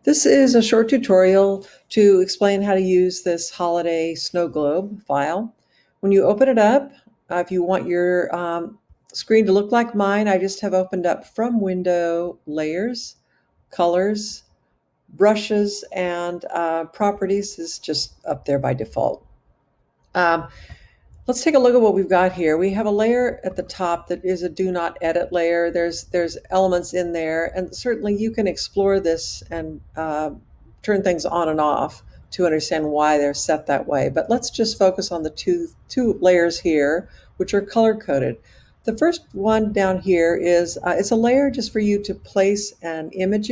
This is a short tutorial to explain how to use this holiday snow globe file. When you open it up, if you want your screen to look like mine, I just have opened up from Window, Layers, Colors, Brushes, and Properties is just up there by default. Um, Let's take a look at what we've got here. We have a layer at the top that is a do not edit layer. There's elements in there, and certainly you can explore this and turn things on and off to understand why they're set that way. But let's just focus on the two layers here, which are color coded. The first one down here is it's a layer just for you to place an image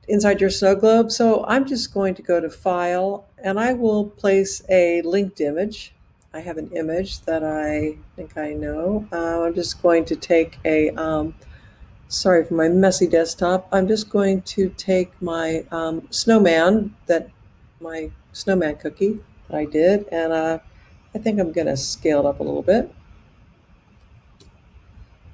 inside your snow globe. So I'm just going to go to File, and I will place a linked image. I have an image that I think I know. I'm just going to take sorry for my messy desktop. I'm just going to take my my snowman cookie that I did, and I think I'm going to scale it up a little bit.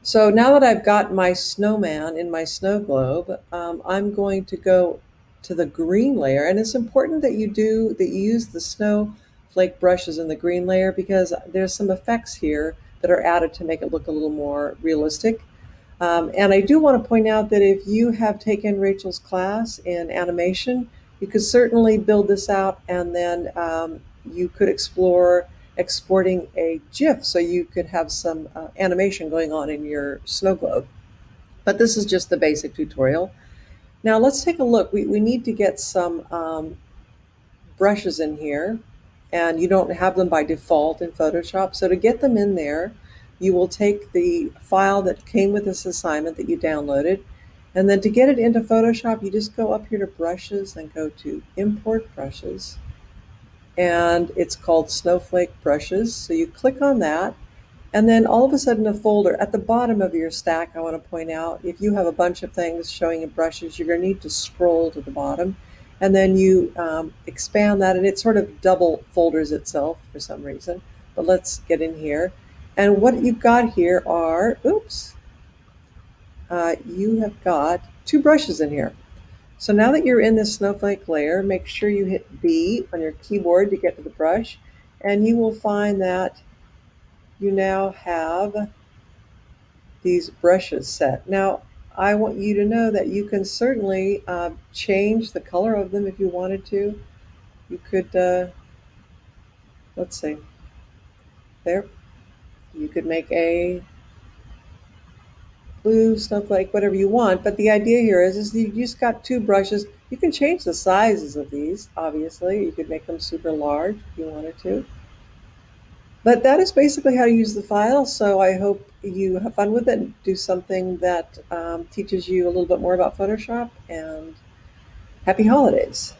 So now that I've got my snowman in my snow globe, I'm going to go to the green layer. And it's important that you use the snowflake brushes in the green layer because there's some effects here that are added to make it look a little more realistic. And I do want to point out that if you have taken Rachel's class in animation, you could certainly build this out, and then you could explore exporting a GIF so you could have some animation going on in your snow globe. But this is just the basic tutorial. Now let's take a look. We need to get some brushes in here, and you don't have them by default in Photoshop. So to get them in there, you will take the file that came with this assignment that you downloaded, and then to get it into Photoshop, you just go up here to Brushes and go to Import Brushes, and it's called Snowflake Brushes. So you click on that, and then all of a sudden a folder at the bottom of your stack, I want to point out, if you have a bunch of things showing in brushes, you're going to need to scroll to the bottom, and then you expand that, and it sort of double folders itself for some reason. But let's get in here. And what you've got here are, you have got two brushes in here. So now that you're in this snowflake layer, make sure you hit B on your keyboard to get to the brush, and you will find that you now have these brushes set. Now, I want you to know that you can certainly change the color of them if you wanted to. You could, let's see, there, you could make a blue snowflake, whatever you want. But the idea here is you just got two brushes. You can change the sizes of these, obviously. You could make them super large if you wanted to. But that is basically how to use the file. So I hope you have fun with it and do something that teaches you a little bit more about Photoshop. And happy holidays.